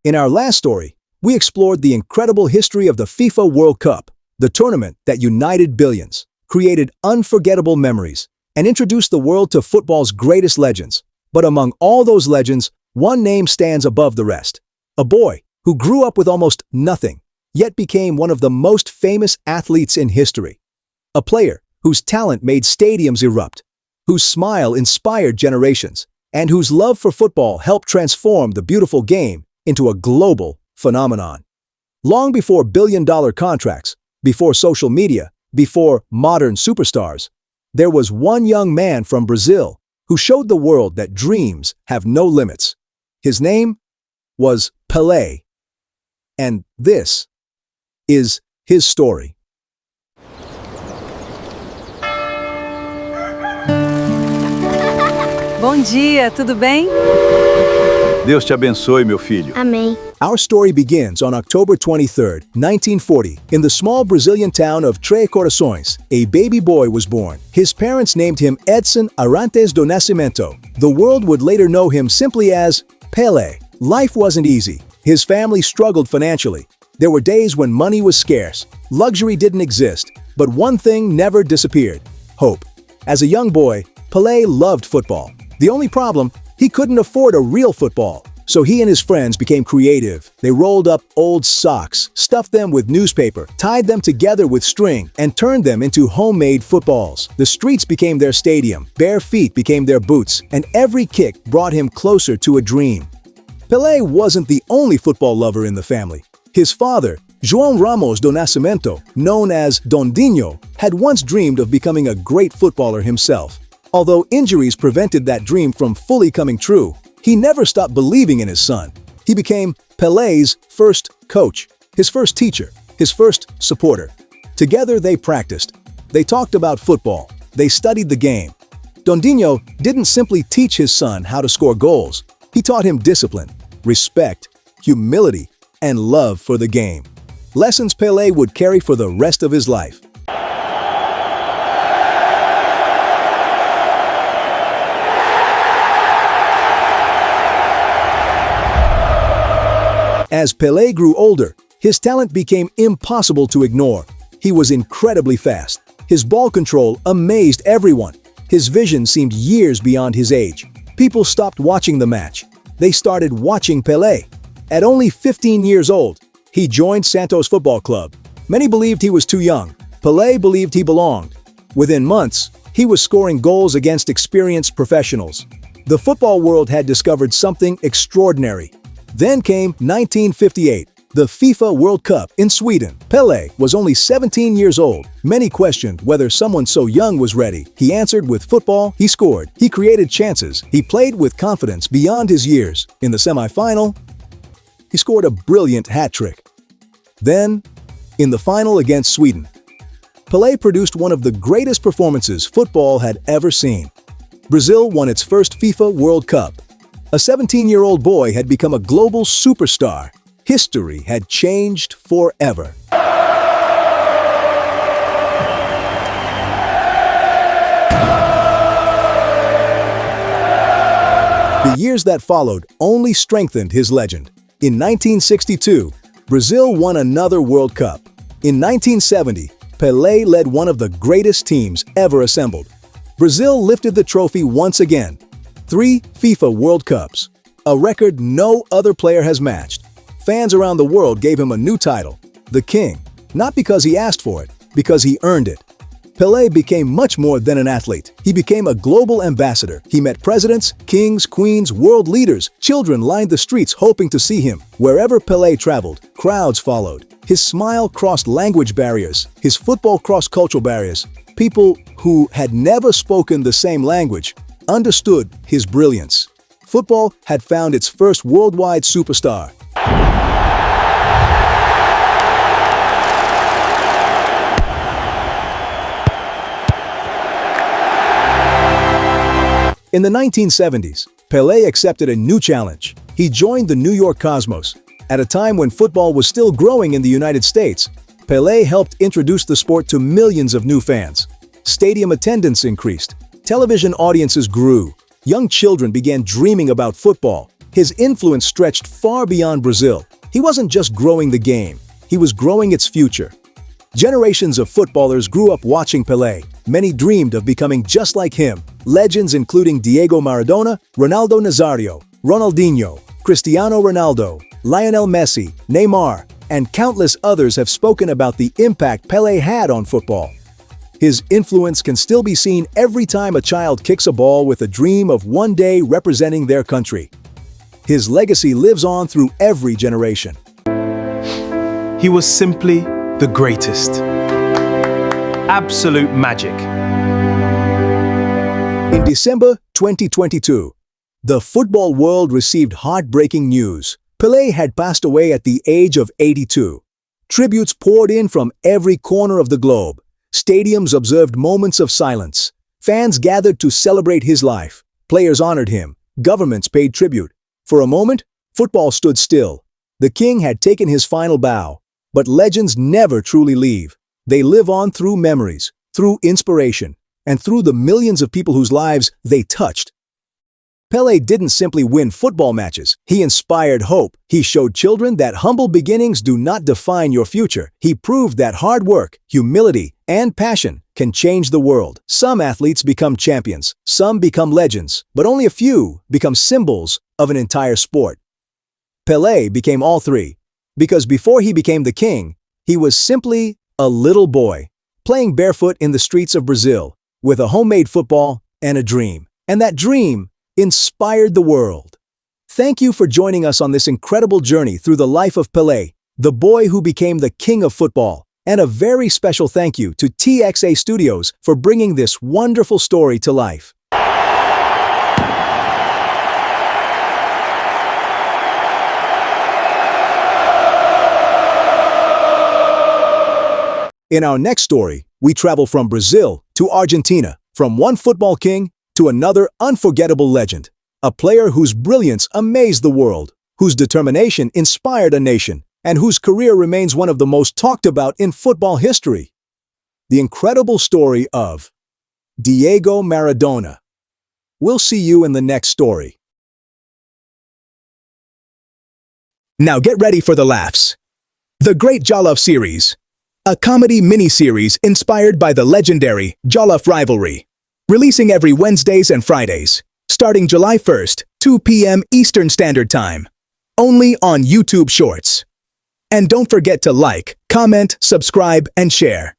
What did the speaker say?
In our last story, we explored the incredible history of the FIFA World Cup, the tournament that united billions, created unforgettable memories, and introduced the world to football's greatest legends. But among all those legends, one name stands above the rest. A boy who grew up with almost nothing, yet became one of the most famous athletes in history. A player whose talent made stadiums erupt, whose smile inspired generations, and whose love for football helped transform the beautiful game into a global phenomenon. Long before billion-dollar contracts, before social media, before modern superstars, there was one young man from Brazil who showed the world that dreams have no limits. His name was Pelé. And this is his story. Bom dia, tudo bem? Deus te abençoe, meu filho. Amém. Our story begins on October 23, 1940, in the small Brazilian town of Três Corações. A baby boy was born. His parents named him Edson Arantes do Nascimento. The world would later know him simply as Pelé. Life wasn't easy. His family struggled financially. There were days when money was scarce. Luxury didn't exist. But one thing never disappeared: hope. As a young boy, Pelé loved football. The only problem, he couldn't afford a real football. So he and his friends became creative. They rolled up old socks, stuffed them with newspaper, tied them together with string, and turned them into homemade footballs. The streets became their stadium, bare feet became their boots, and every kick brought him closer to a dream. Pelé wasn't the only football lover in the family. His father, João Ramos do Nascimento, known as Dondinho, had once dreamed of becoming a great footballer himself. Although injuries prevented that dream from fully coming true, he never stopped believing in his son. He became Pelé's first coach, his first teacher, his first supporter. Together they practiced. They talked about football. They studied the game. Dondinho didn't simply teach his son how to score goals. He taught him discipline, respect, humility, and love for the game. Lessons Pelé would carry for the rest of his life. As Pelé grew older, his talent became impossible to ignore. He was incredibly fast. His ball control amazed everyone. His vision seemed years beyond his age. People stopped watching the match. They started watching Pelé. At only 15 years old, he joined Santos Football Club. Many believed he was too young. Pelé believed he belonged. Within months, he was scoring goals against experienced professionals. The football world had discovered something extraordinary. Then came 1958, the FIFA World Cup in Sweden. Pelé was only 17 years old. Many questioned whether someone so young was ready. He answered with football, he scored, he created chances, he played with confidence beyond his years. In the semi-final, he scored a brilliant hat-trick. Then, in the final against Sweden, Pelé produced one of the greatest performances football had ever seen. Brazil won its first FIFA World Cup. A 17-year-old boy had become a global superstar. History had changed forever. The years that followed only strengthened his legend. In 1962, Brazil won another World Cup. In 1970, Pelé led one of the greatest teams ever assembled. Brazil lifted the trophy once again. 3 FIFA World Cups, a record no other player has matched. Fans around the world gave him a new title, the King, not because he asked for it, because he earned it. Pelé became much more than an athlete. He became a global ambassador. He met presidents, kings, queens, world leaders. Children lined the streets hoping to see him. Wherever Pelé traveled, crowds followed. His smile crossed language barriers. His football crossed cultural barriers. People who had never spoken the same language understood his brilliance. Football had found its first worldwide superstar. In the 1970s, Pelé accepted a new challenge. He joined the New York Cosmos. At a time when football was still growing in the United States, Pelé helped introduce the sport to millions of new fans. Stadium attendance increased. Television audiences grew. Young children began dreaming about football. His influence stretched far beyond Brazil. He wasn't just growing the game, he was growing its future. Generations of footballers grew up watching Pelé. Many dreamed of becoming just like him. Legends including Diego Maradona, Ronaldo Nazario, Ronaldinho, Cristiano Ronaldo, Lionel Messi, Neymar, and countless others have spoken about the impact Pelé had on football. His influence can still be seen every time a child kicks a ball with a dream of one day representing their country. His legacy lives on through every generation. He was simply the greatest. Absolute magic. In December 2022, the football world received heartbreaking news. Pelé had passed away at the age of 82. Tributes poured in from every corner of the globe. Stadiums observed moments of silence. Fans gathered to celebrate his life. Players honored him. Governments paid tribute. For a moment, football stood still. The king had taken his final bow. But legends never truly leave. They live on through memories, through inspiration, and through the millions of people whose lives they touched. Pelé didn't simply win football matches. He inspired hope. He showed children that humble beginnings do not define your future. He proved that hard work, humility, and passion can change the world. Some athletes become champions, some become legends, but only a few become symbols of an entire sport. Pelé became all three, because before he became the king, he was simply a little boy, playing barefoot in the streets of Brazil, with a homemade football and a dream. And that dream inspired the world. Thank you for joining us on this incredible journey through the life of Pelé, the boy who became the king of football. And a very special thank you to TXA Studios for bringing this wonderful story to life. In our next story, we travel from Brazil to Argentina, from one football king to another unforgettable legend, a player whose brilliance amazed the world, whose determination inspired a nation, and whose career remains one of the most talked about in football history. The incredible story of Diego Maradona. We'll see you in the next story. Now get ready for the laughs. The Great Jollof Series, a comedy mini-series inspired by the legendary Jollof rivalry. Releasing every Wednesdays and Fridays, starting July 1st, 2 p.m. Eastern Standard Time. Only on YouTube Shorts. And don't forget to like, comment, subscribe, and share.